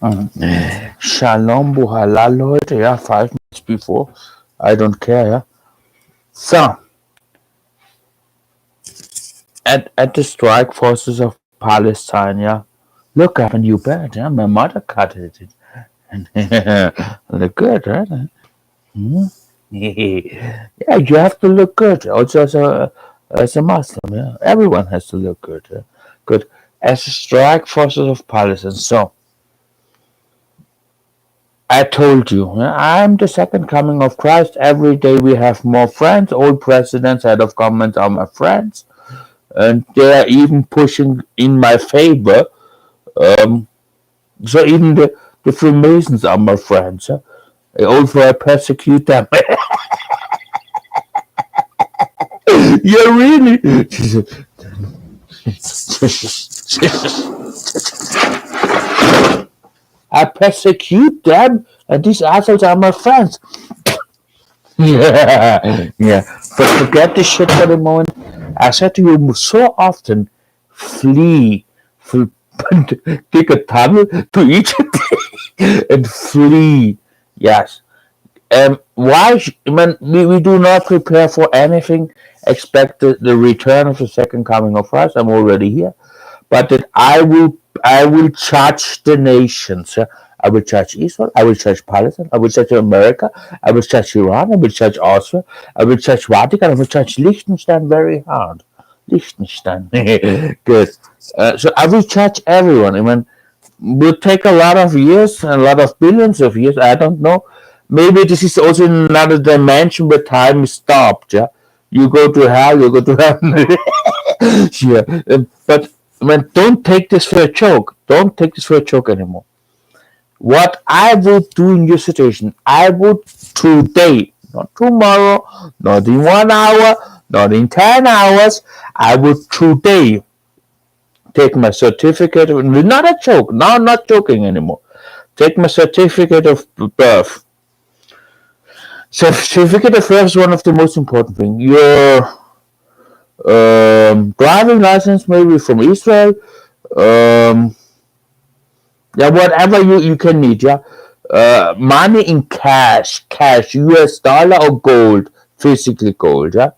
Shalom, Buhala, Leute, ja, 5 minutes before. I don't care, ja. So, at the strike forces of Palestine, yeah. Look, I have a new bed, yeah. My mother cut it. Look good, right? Hmm? Yeah, you have to look good. Also, as a Muslim, yeah. Everyone has to look good. Yeah? Good. As the strike forces of Palestine. So, I told you, yeah, I'm the second coming of Christ. Every day we have more friends. All presidents, head of government are my friends. And they are even pushing in my favor. Um, so even the Freemasons are my friends. Huh? Also, I persecute them. Yeah, really. I persecute them, and these assholes are my friends. Yeah, yeah. But forget this shit for the moment. I said to you so often, flee, take a tunnel to Egypt and flee. Yes. Why? Man, we do not prepare for anything. Expect the return of the second coming of Christ. I'm already here, but that I will judge the nations. I will judge Israel. I will judge Palestine. I will judge America. I will judge Iran. I will judge Austria. I will judge Vatican. I will judge Liechtenstein very hard. Liechtenstein. Good. So I will judge everyone. I mean, will take a lot of years, a lot of billions of years. I don't know. Maybe this is also another dimension where time is stopped. Yeah, you go to hell, you go to heaven. Yeah, but man, don't take this for a joke. Don't take this for a joke anymore. What I would do in your situation, I would today, not tomorrow, not in 1 hour, not in 10 hours. I would today take my certificate. Not a joke. Now I'm not joking anymore. Take my certificate of birth. Certificate of birth is one of the most important things. Your driving license, maybe from Israel. Um, yeah, whatever you can need. Yeah, money in cash, US dollar or gold, physically gold. Yeah,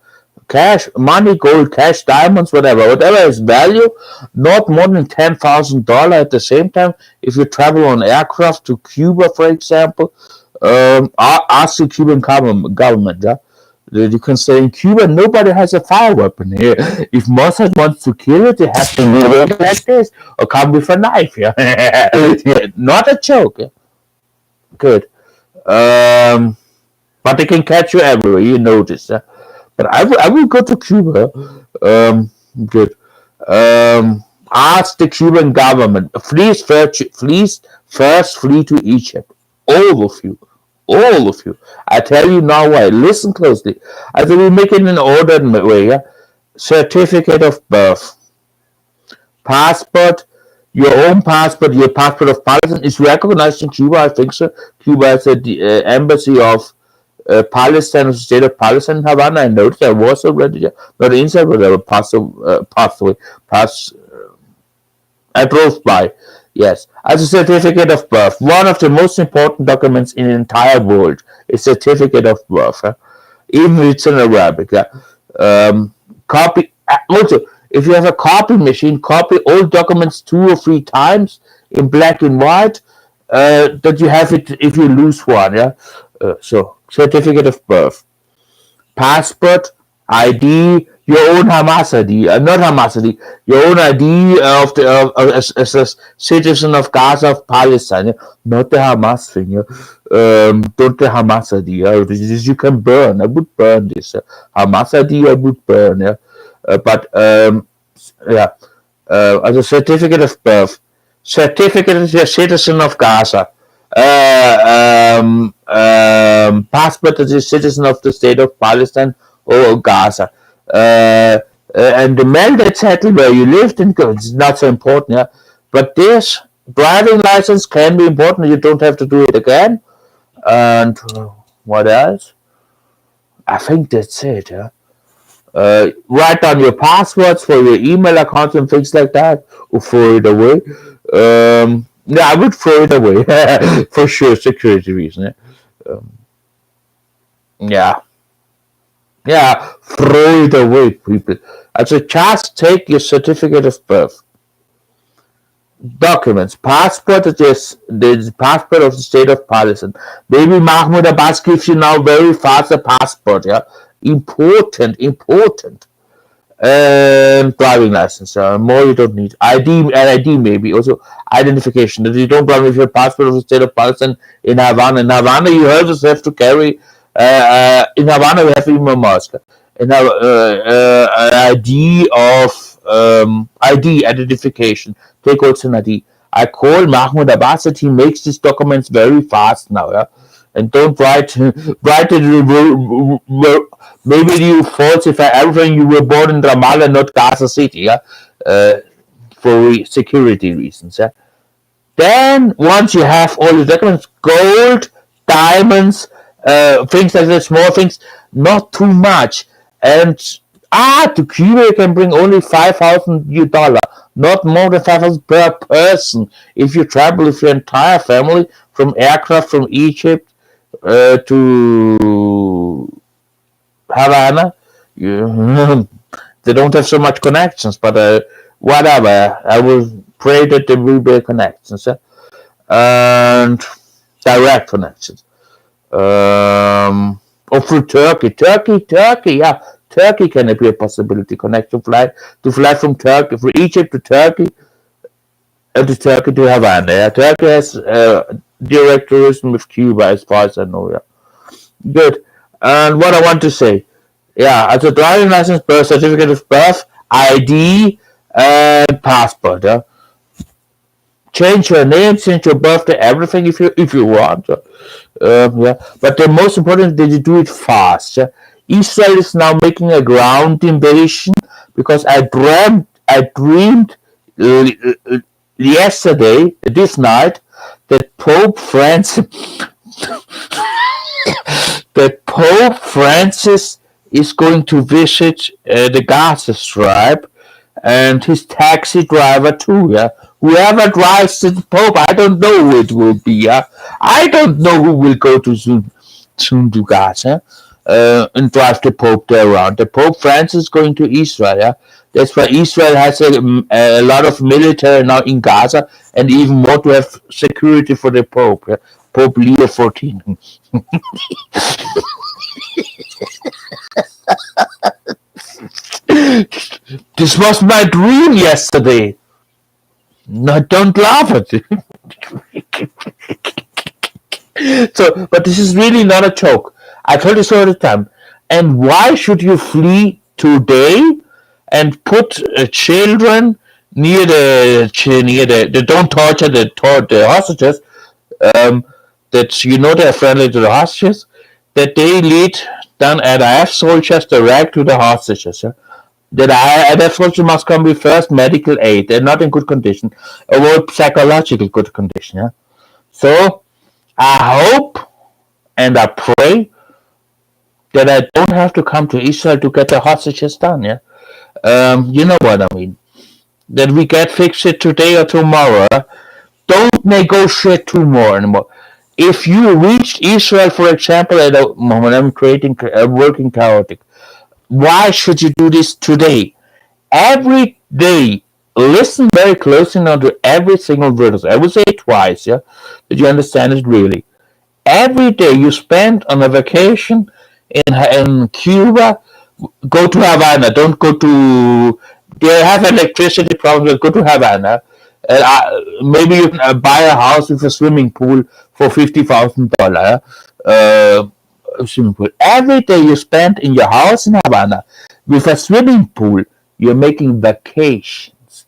cash, money, gold, cash, diamonds, whatever is value, not more than $10,000 at the same time. If you travel on aircraft to Cuba, for example, ask the Cuban government. Yeah, you can say in Cuba nobody has a fire weapon here. If Mossad wants to kill it, they have to move it like this or come with a knife. Yeah, yeah, not a joke. Yeah? Good. But they can catch you everywhere. You know this. But I will go to Cuba. Good. Ask the Cuban government. Please first flee to Egypt. All of you. All of you. I tell you now why. Listen closely. I will make it in an ordered way. Yeah? Certificate of birth. Passport. Your own passport. Your passport of Palestine is recognized in Cuba. I think so. Cuba has the embassy of Palestine, the state of Palestine in Havana. I noticed I was already there. Not inside, but I was I drove by. Yes, as a certificate of birth, one of the most important documents in the entire world is certificate of birth. Even if it's in Arabic. Copy. Also, if you have a copy machine, copy all documents 2 or 3 times in black and white. That you have it if you lose one. Yeah. So certificate of birth, passport, ID, your own Hamas ID, not Hamas ID, your own ID of the as a citizen of Gaza, of Palestine, yeah? Not the Hamas thing. Yeah? Don't the Hamas ID. Yeah? This you can burn. I would burn this. Hamas ID I would burn. Yeah? But yeah, as a certificate of birth, certificate as a citizen of Gaza. Passport as a citizen of the state of Palestine or Gaza. And the mandate settle where you lived in it's not so important, yeah. But this driving license can be important. You don't have to do it again. And what else? I think that's it, yeah. Write down your passwords for your email accounts and things like that, or throw it away. Yeah, I would throw it away for sure, security reason. Yeah, yeah, throw it away, people. Also, just take your certificate of birth, documents, passport. It is the passport of the state of Palestine. Maybe Mahmoud Abbas gives you now very fast a passport. Yeah, important. Driving license. More you don't need. ID maybe also identification. That you don't run with your passport of the state of Palestine in Havana. In Havana, you also have to carry. In Havana, we have even a mosque. In ID of ID identification. Take also an ID. I call Mahmoud Abbas that he makes these documents very fast now. Yeah, and don't write it. Maybe you falsify everything. You were born in Ramallah, not Gaza City. Yeah, for security reasons. Yeah. Then once you have all the documents, gold, diamonds, things like that, small things, not too much. And to Cuba you can bring only $5,000, not more than 5,000 per person. If you travel with your entire family from aircraft from Egypt to Havana, they don't have so much connections, but whatever. I will pray that there will be connections. And direct connections. Or through Turkey, yeah. Turkey can be a possibility. To fly from Turkey, from Egypt to Turkey, and to Turkey to Havana. Yeah. Turkey has direct tourism with Cuba, as far as I know. Yeah. Good. And what I want to say, yeah, as a driving license, birth certificate of birth, ID, and passport. Yeah. Change your name, change your birthday, everything if you want. Yeah. But the most important is that you do it fast. Yeah. Israel is now making a ground invasion because I dreamed yesterday, this night, that Pope Francis is going to visit the Gaza Strip, and his taxi driver too. Yeah, whoever drives the Pope, I don't know who it will be. Yeah, I don't know who will go to soon to Gaza and drive the Pope there around. The Pope Francis is going to Israel. Yeah, that's why Israel has a lot of military now in Gaza, and even more to have security for the Pope. Yeah? Pope Leo 14. This was my dream yesterday. No, don't laugh at it. So, but this is really not a joke. I told you so all the time. And why should you flee today and put children near the don't torture the hostages, that you know they're friendly to the hostages, that they lead down RAF soldiers direct to the hostages. Yeah? That RAF soldiers must come with first medical aid. They're not in good condition, or psychological good condition. Yeah? So I hope and I pray that I don't have to come to Israel to get the hostages done. Yeah, you know what I mean. That we get fixed it today or tomorrow. Don't negotiate tomorrow anymore. If you reached Israel, for example, at a moment I'm working chaotic, why should you do this today? Every day, listen very closely now to every single word. I will say it twice, yeah, that you understand it really. Every day you spend on a vacation in Cuba, go to Havana. Don't go to. They have electricity problems. Go to Havana. Maybe you can buy a house with a swimming pool for $50,000. Swimming pool. Every day you spend in your house in Havana with a swimming pool, you're making vacations,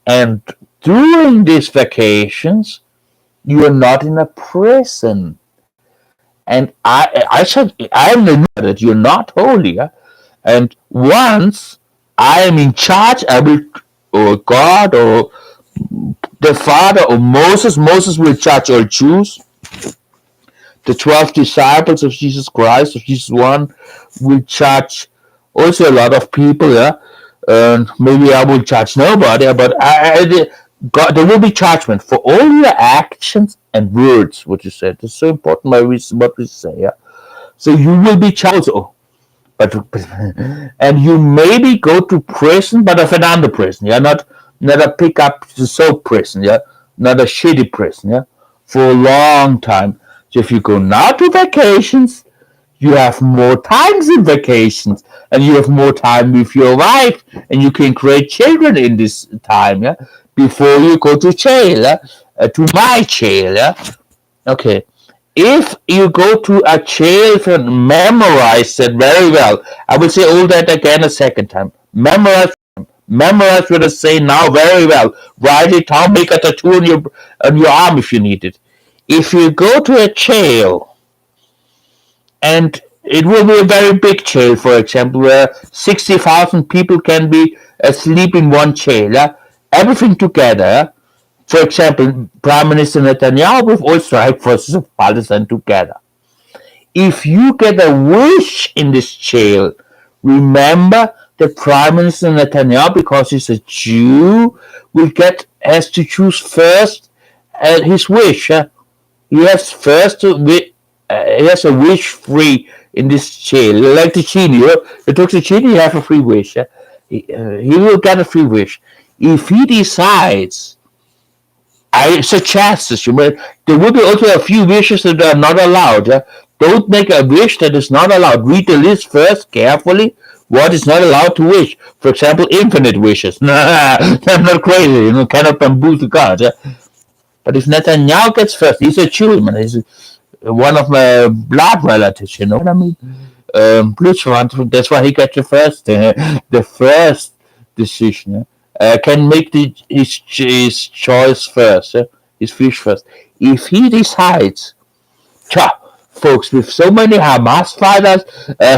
and during these vacations, you're not in a prison. And I said, I know that you're not holy. Yeah? And once I am in charge, I will, or God, or the Father, or Moses will judge all Jews. The 12 disciples of Jesus Christ, of Jesus one, will judge also a lot of people. Yeah, and maybe I will judge nobody, but God, there will be judgment for all your actions and words, what you said. It's so important what we say. Yeah? So you will be judged also. But and you maybe go to prison, but a Fernando prison, yeah, not a pick up the soap prison, yeah, not a shitty prison, yeah, for a long time. So if you go now to vacations, you have more times in vacations, and you have more time with your wife, and you can create children in this time, yeah, before you go to jail, yeah? To my jail, yeah. Okay, if you go to a jail and memorize it very well, I will say all that again a second time. Memorize what I say now very well. Write it down, make a tattoo on your arm if you need it. If you go to a jail, and it will be a very big jail, for example, where 60,000 people can be asleep in one jail, everything together. For example, Prime Minister Netanyahu with all strike forces of Palestine together. If you get a wish in this jail, remember that Prime Minister Netanyahu, because he's a Jew, has to choose first his wish. He has first to he has a wish free in this jail, like the genie. You took the genie, you have a free wish. He will get a free wish. If he decides, I suggest this. There will be also a few wishes that are not allowed. Don't make a wish that is not allowed. Read the list first carefully. What is not allowed to wish? For example, infinite wishes. I'm not crazy. Cannot bamboozle God. But if Netanyahu gets first, he's a Jew, man. He's one of my blood relatives. You know what I mean? That's why he got the first decision. Can make his choice first, his wish first. If he decides, folks, with so many Hamas fighters,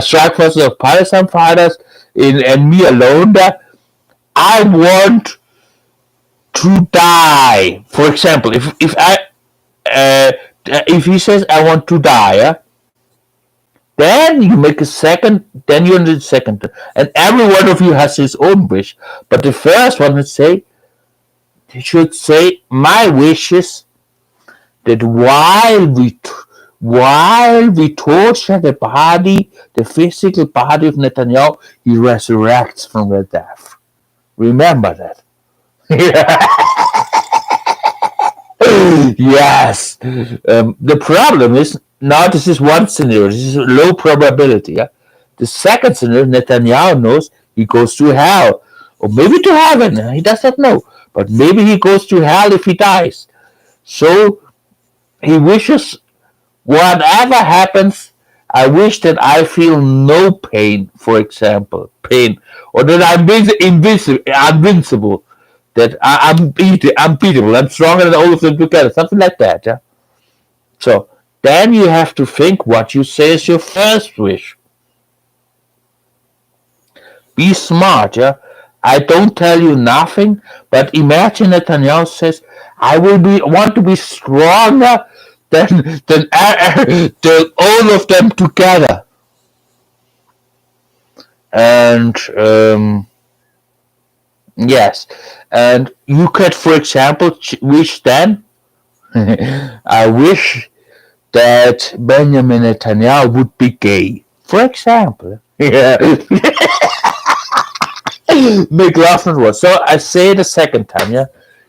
strike forces of Palestine fighters, and me alone there, I want to die. For example, if he says I want to die, then you make a second, then you need a second. And every one of you has his own wish. But the first one should say, my wish is that while we torture the body, the physical body of Netanyahu, he resurrects from the death. Remember that. Yes. The problem is, now this is one scenario. This is low probability. Yeah? The second scenario, Netanyahu knows he goes to hell. Or maybe to heaven. He does not know. But maybe he goes to hell if he dies. So he wishes, whatever happens, I wish that I feel no pain, for example. Pain. Or that I'm invincible. That I'm unbeatable. I'm stronger than all of them together. Something like that. Yeah. So then you have to think what you say is your first wish. Be smart, yeah. I don't tell you nothing, but imagine Netanyahu says, I want to be stronger than all of them together. And yes, and you could, for example, wish then, I wish that Benjamin Netanyahu would be gay, for example. Yeah. Make love not war. So I say it a second time, yeah.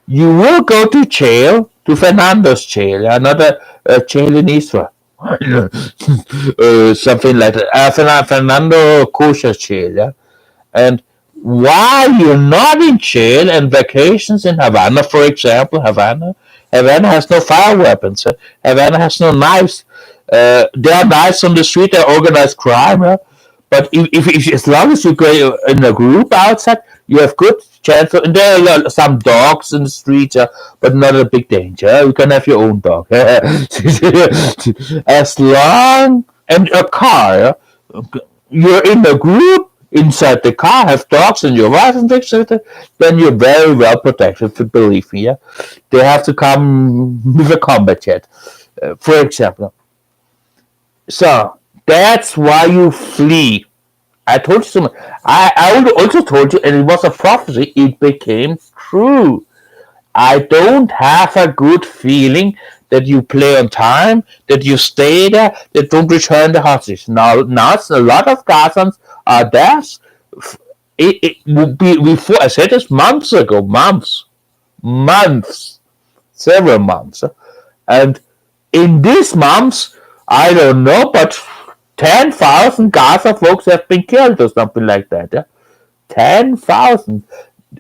You will go to jail, to Fernando's jail, yeah, not a jail in Israel. Something like that. Fernando Kosher jail, yeah. And while you're not in jail and vacations in Havana, for example, Havana has no fire weapons. Havana has no knives. There are knives on the street. There are organized crime. But if as long as you go in a group outside, you have good chance. And there are some dogs in the streets, but not a big danger. You can have your own dog. As long and a car, you're in a group. Inside the car, have dogs and your wife and things like that, then you're very well protected, believe me. Yeah? They have to come with a combat jet, for example. So that's why you flee. I told you so much. I also told you, and it was a prophecy, it became true. I don't have a good feeling that you play on time, that you stay there, that don't return the hostage. Now a lot of Gazans are deaths. It would be before, I said this months ago, months, several months. And in these months, I don't know, but 10,000 Gaza folks have been killed or something like that. Yeah? 10,000.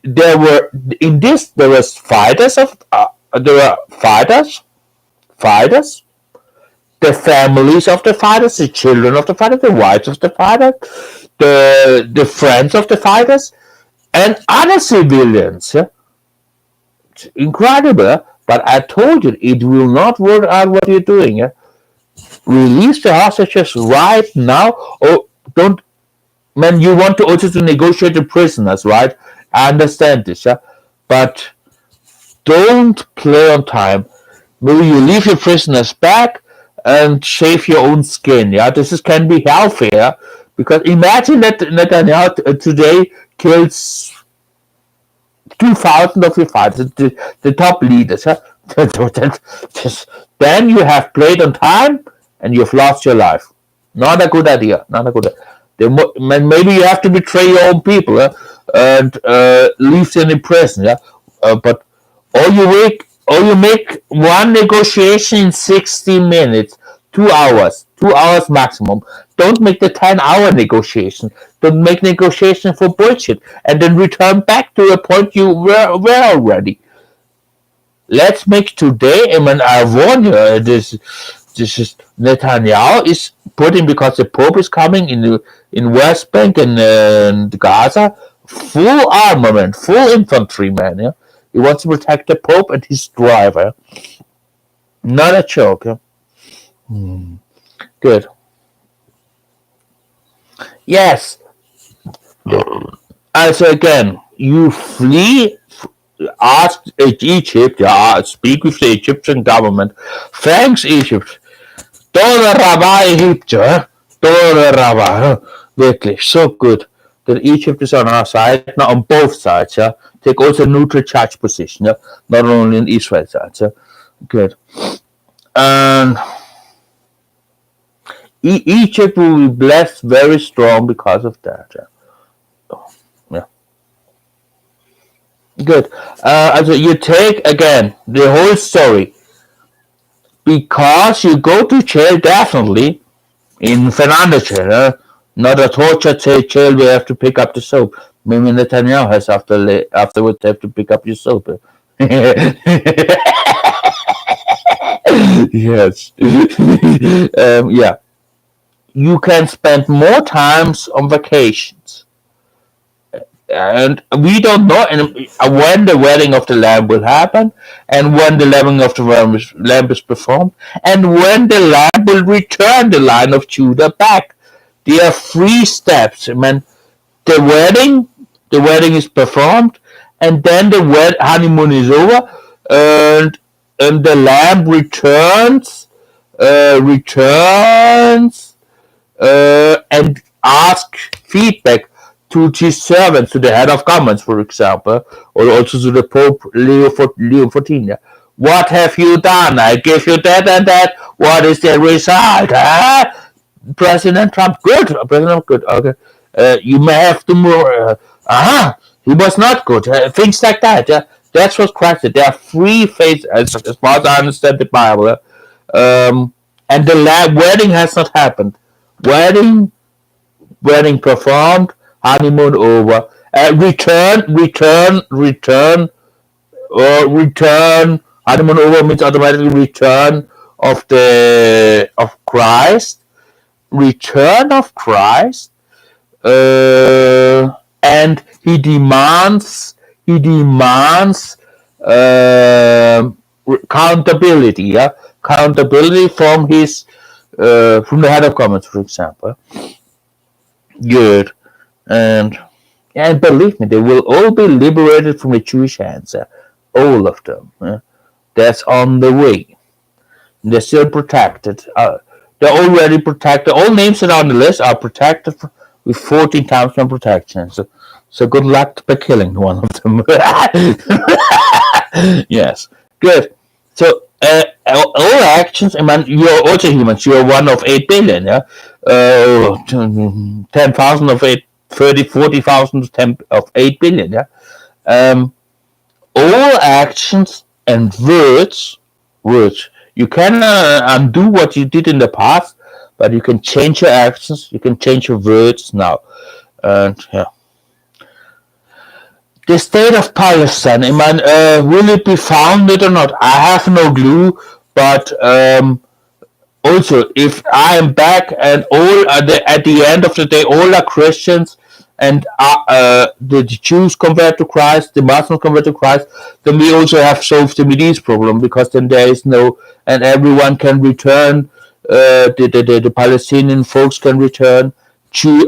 There were in this. There was fighters of. There were fighters. The families of the fighters, the children of the fighters, the wives of the fighters, the friends of the fighters, and other civilians. Yeah? It's incredible. But I told you, it will not work out what you're doing. Yeah? Release the hostages right now, or don't. Man, you want to also to negotiate the prisoners, right? I understand this, yeah, but don't play on time. Maybe you leave your prisoners back and shave your own skin. Yeah, can be healthier, because imagine that Netanyahu today kills 2,000 of your fighters, the top leaders. Huh? Then you have played on time and you've lost your life. Not a good idea. Not a good idea. Maybe you have to betray your own people, and leave them in prison. Yeah? But or you make one negotiation in 60 minutes, 2 hours maximum. Don't make the 10-hour negotiation. Don't make negotiation for bullshit and then return back to the point you were already. Let's make today. I mean, I warn you. This is Netanyahu is putting, because the Pope is coming in West Bank and Gaza, full armament, full infantry, man. Yeah, he wants to protect the Pope and his driver. Not a joke. Yeah? Good. Yes. Also again, you flee. Ask Egypt. Yeah, speak with the Egyptian government. Thanks, Egypt. Toda Rabah Egypt. Toda Rabah. Wirklich, so good that Egypt is on our side, now on both sides. Yeah, take also neutral charge position. Yeah, not only on Israel side. Yeah, good. And Egypt will be blessed very strong because of that. Yeah. Good. Also you take again the whole story, because you go to jail definitely in Fernandez jail, not a torture jail where you have to pick up the soap. Maybe Netanyahu has afterwards have to pick up your soap. Yes. Yeah. You can spend more times on vacations. And we don't know when the wedding of the Lamb will happen, and when the lamb of the Lamb is performed, and when the Lamb will return the line of Judah back. There are 3 steps. I mean, the wedding is performed, and then the honeymoon is over, and the Lamb returns, and ask feedback to his servants, to the head of governments, for example, or also to the Pope Leo XIV. What have you done? I give you that and that. What is the result? President Trump, good. President, good. Okay. You may have to more. He was not good. Things like that. That's what Christ said. There are 3 phases, as far as I understand the Bible. And the wedding has not happened. Wedding performed, honeymoon over. Return, honeymoon over means automatically return of Christ. Return of Christ, and he demands accountability. Yeah, accountability from from the head of government, for example. Good. And believe me, they will all be liberated from the Jewish hands. All of them. That's on the way. They're still protected. They're already protected. All names that are on the list are protected with 14 times more protection. So good luck by killing one of them. Yes, good. So all actions, I mean, you're also humans. You're one of 8 billion, yeah. 10,000 of 8, 30, 40,000 of 8 billion, yeah. Um, all actions and words. You can undo what you did in the past, but you can change your actions. You can change your words now, and yeah. The state of Palestine, I mean, will it be founded or not? I have no clue, but also, if I am back and all at the end of the day, all are Christians, and the Jews convert to Christ, the Muslims convert to Christ, then we also have solved the Middle East problem, because then there is no, and everyone can return, the Palestinian folks can return,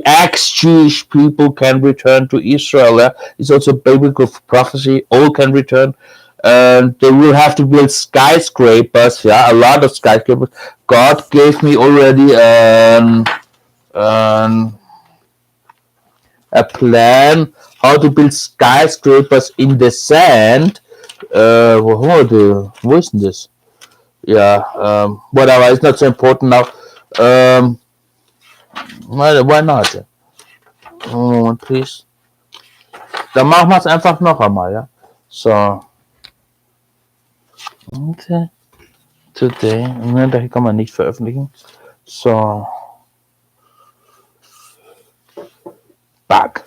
ex-Jewish people can return to Israel. It's also biblical prophecy. All can return. And they will have to build skyscrapers. Yeah, a lot of skyscrapers. God gave me already um, a plan how to build skyscrapers in the sand. Wo ist denn das? Yeah, whatever. It's not so important now. Why not? Moment, please. Dann machen wir es einfach noch einmal, ja. So. Okay. Today. Ne, da kann man nicht veröffentlichen. So. Back.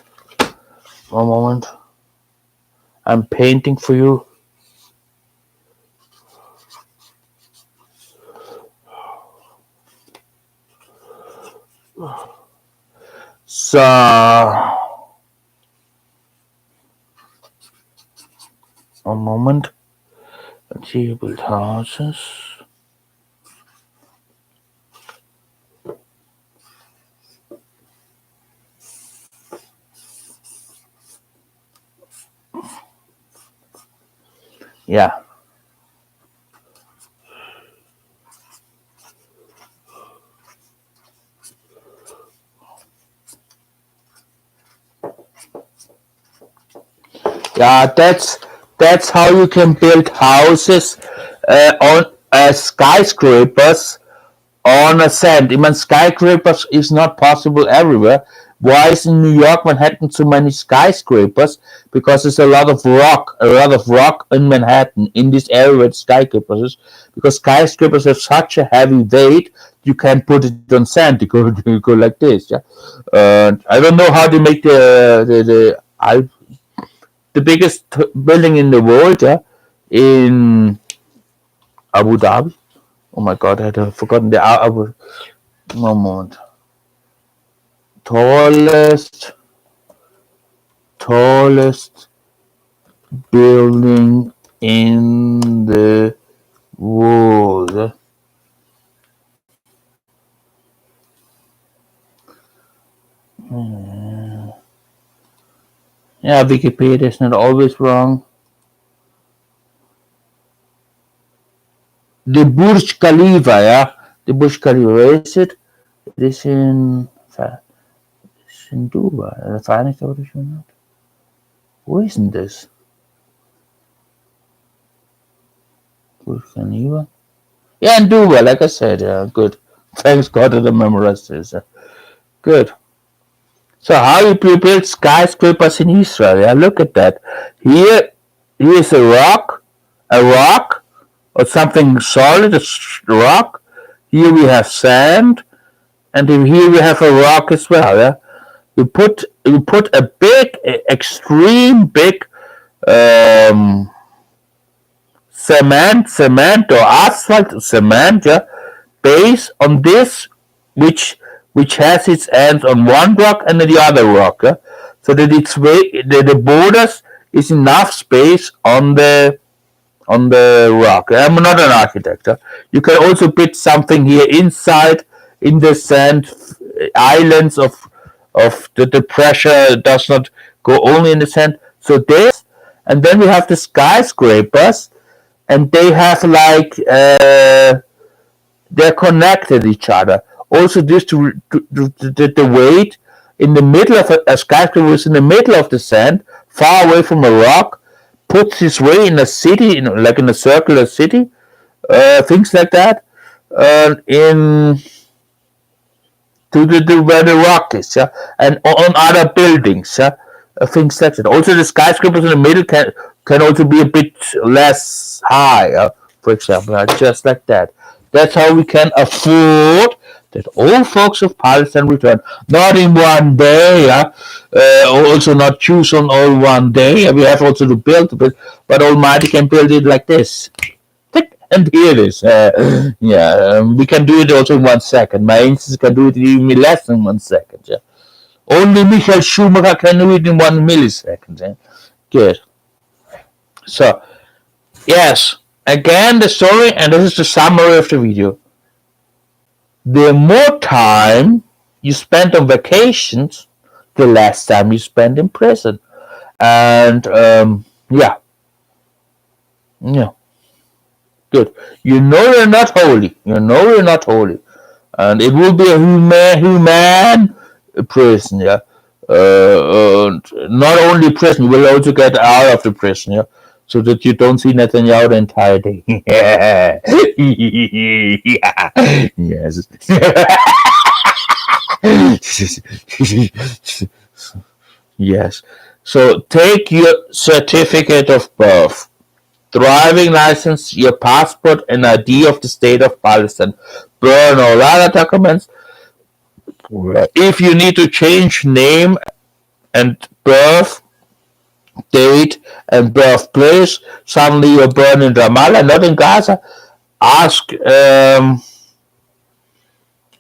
One moment. I'm painting for you. So. One moment. Let's see, build houses. Yeah. Yeah, that's how you can build houses on skyscrapers on a sand. I mean, skyscrapers is not possible everywhere. Why is in New York, Manhattan, so many skyscrapers? Because there's a lot of rock in Manhattan, in this area where skyscrapers is. Because skyscrapers have such a heavy weight, you can't put it on sand. You go like this, yeah. I don't know how they make the biggest building in the world, yeah, in Abu Dhabi. Oh my God, I had forgotten the Abu. No moment. Tallest building in the world. Yeah, Wikipedia is not always wrong. The Burj Khalifa, yeah? The Burj Khalifa, where is it? It is in Dubai, the Vereinigte Arabische Emiraten. Wo ist denn das? Burj Khalifa? Yeah, in Dubai, like I said, yeah, good. Thanks God that I memorized this. Good. So how you build skyscrapers in Israel? Yeah, look at that. Here is a rock, or something solid, a rock. Here we have sand, and here we have a rock as well. Yeah, you put a big, extreme big cement or asphalt cement, yeah, base on this, which has its ends on one rock and the other rock, yeah? So that the borders is enough space on the rock. I'm not an architect. Huh? You can also put something here inside in the sand, islands of the pressure does not go only in the sand. So this, and then we have the skyscrapers, and they have like they're connected each other. Also, this the weight in the middle of a skyscraper is in the middle of the sand, far away from a rock, puts his way in a city, like in a circular city, things like that, in to where the rock is, yeah, and on other buildings, yeah, things like that. Also, the skyscrapers in the middle can also be a bit less high, for example, just like that. That's how we can afford that all folks of Palestine return, not in one day, yeah. Also not choose on all one day. We have also to build it, but Almighty can build it like this. And here it is. We can do it also in 1 second. My instance can do it in even less than 1 second. Yeah. Only Michael Schumacher can do it in 1 millisecond. Yeah. Good. So, yes, again the story, and this is the summary of the video. The more time you spend on vacations, the less time you spend in prison. And, yeah. Good. You know you're not holy. And it will be a human prison, yeah. Not only prison, you will also get out of the prison, yeah, so that you don't see Netanyahu the entire day. Yes. Yes. So take your certificate of birth, driving license, your passport, and ID of the state of Palestine. Burn all other documents. If you need to change name and birth date and birthplace, suddenly you're born in Ramallah, not in Gaza, ask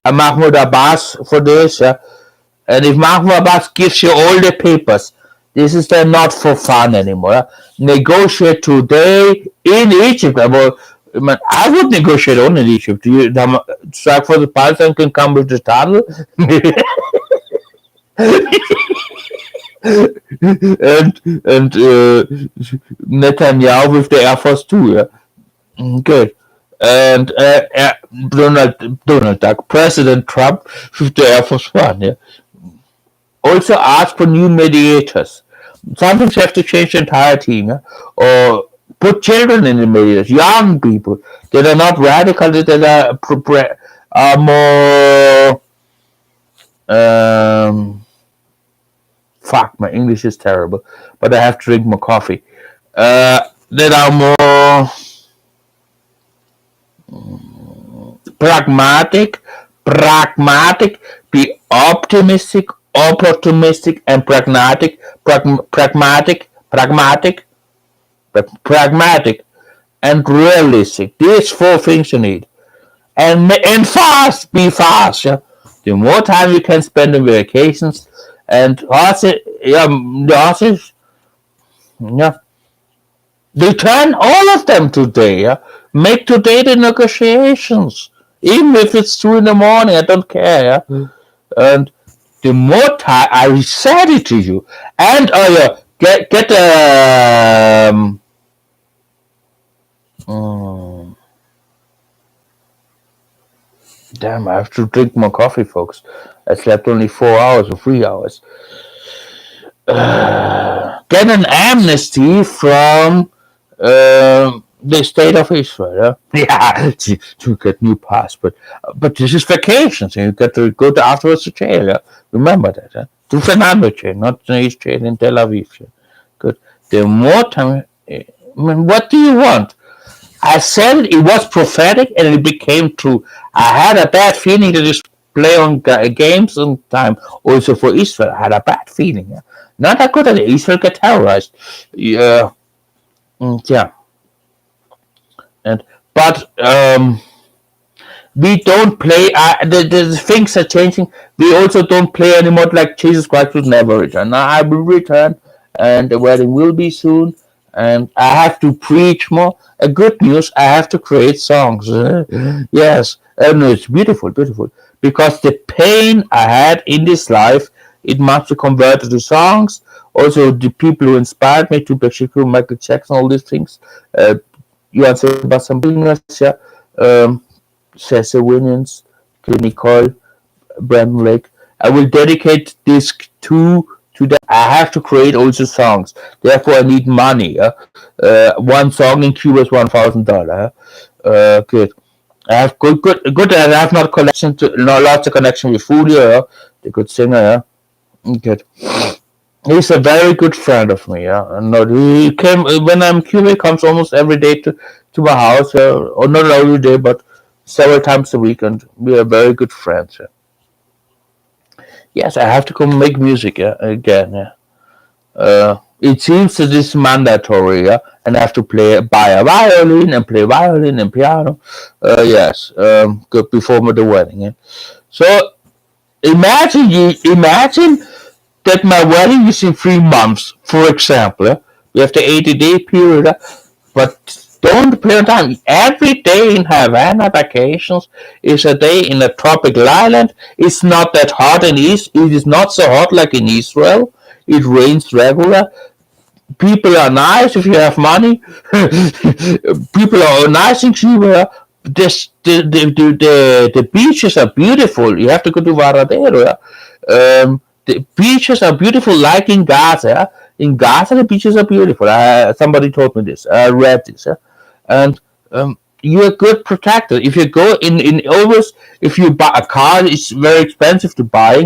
Mahmoud Abbas for this. And if Mahmoud Abbas gives you all the papers, this is then not for fun anymore. Negotiate today in Egypt. I would negotiate only in Egypt. Strike for the Palestine can come with the tunnel. and Netanyahu with the Air Force too. Yeah? Good. And Donald Duck, President Trump with the Air Force One. Yeah? Also ask for new mediators. Sometimes you have to change the entire team, yeah? Or put children in the mediators, young people that are not radical, that are more. Fuck, my English is terrible, but I have to drink more coffee. That are more pragmatic, be optimistic, opportunistic, and pragmatic, and realistic. These 4 things you need. And fast, be fast. Yeah? The more time you can spend on vacations, and horses, return all of them today. Yeah? Make today the negotiations. Even if it's 2 in the morning, I don't care. Yeah? And the more time, I said it to you. And get damn, I have to drink more coffee, folks. I slept only 4 hours or 3 hours. Get an amnesty from the state of Israel. Yeah, to get new passport. But this is vacation, so you get to go afterwards to jail. Yeah? Remember that. Yeah? To Fernando jail, not the East jail in Tel Aviv. Yeah? Good. The more time. What do you want? I said it was prophetic, and it became true. I had a bad feeling to just play on games on time. Also for Israel, I had a bad feeling. Yeah? Not that good at Israel get terrorized. Yeah. Yeah. But we don't play. The things are changing. We also don't play anymore like Jesus Christ will never return. Now I will return, and the wedding will be soon. And I have to preach more. Good news, I have to create songs. Yes, and it's beautiful, because the pain I had in this life, it must be converted to songs. Also, the people who inspired me, Tupac Shakur, Michael Jackson, all these things. Johann Sebastian Bach, Cecil Williams, Nicole, Brandon Lake. I will dedicate this to to that, I have to create also songs. Therefore, I need money. One song in Cuba is $1,000. Good. I have good. I have not connection to, no, lots of connection with Julio, the good singer. Good. He's a very good friend of me. Yeah, and he came when I'm in Cuba. He comes almost every day to my house. Or not every day, but several times a week, and we are very good friends. Yeah. Yes, I have to come make music. Yeah, again. Yeah. It seems that it's mandatory. Yeah, and I have to buy a violin and play violin and piano. Yes. Good before the wedding. Yeah. So imagine that my wedding is in 3 months, for example. We have the 80-day period, but don't play on time. Every day in Havana vacations is a day in a tropical island. It's not that hot in East. It is not so hot like in Israel. It rains regular. People are nice if you have money. People are nice in Cuba. The beaches are beautiful. You have to go to Varadero. The beaches are beautiful, like in Gaza. In Gaza, the beaches are beautiful. Somebody told me this. I read this. And you're a good protector. If you go in always, if you buy a car, it's very expensive to buy.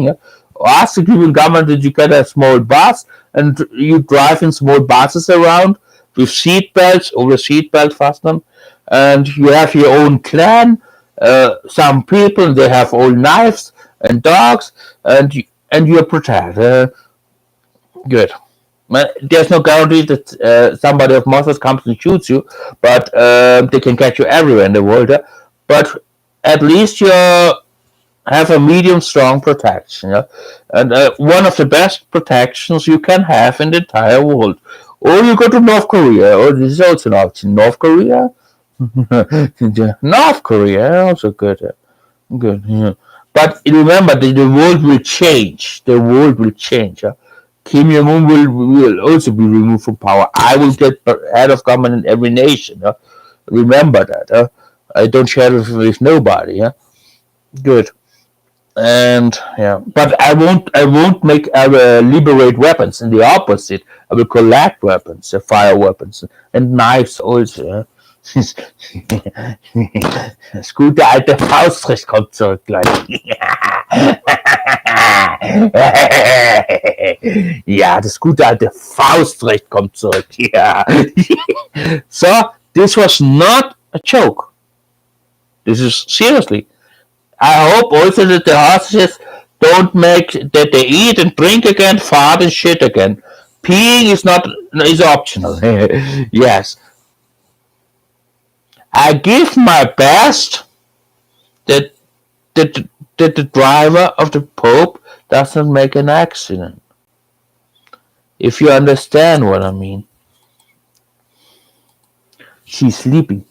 Ask the Cuban government that you get a small bus and you drive in small buses around with seat belts over seat belt fasten, and you have your own clan. Some people they have all knives and dogs, and you're protected. Good. There's no guarantee that somebody of Muslims comes and shoots you, but they can catch you everywhere in the world. But at least you have a medium strong protection, and one of the best protections you can have in the entire world. Or you go to North Korea, or this is also an option. North Korea, North Korea, also good, good. Yeah. But remember, the world will change. The world will change. Kim Jong Un will also be removed from power. I will get head of government in every nation. Remember that. I don't share it with nobody. Good. And yeah, but I won't make liberate weapons. In the opposite, I will collect weapons, fire weapons, and knives also. Das gute alte Faustrecht kommt zurück, Leute. Ja, das gute alte Faustrecht kommt zurück. Ja. So, this was not a joke. This is seriously. I hope also that the hostages don't make that they eat and drink again, fart and shit again. Peeing is optional. Yes. I give my best that that the driver of the Pope doesn't make an accident. If you understand what I mean. She's sleeping.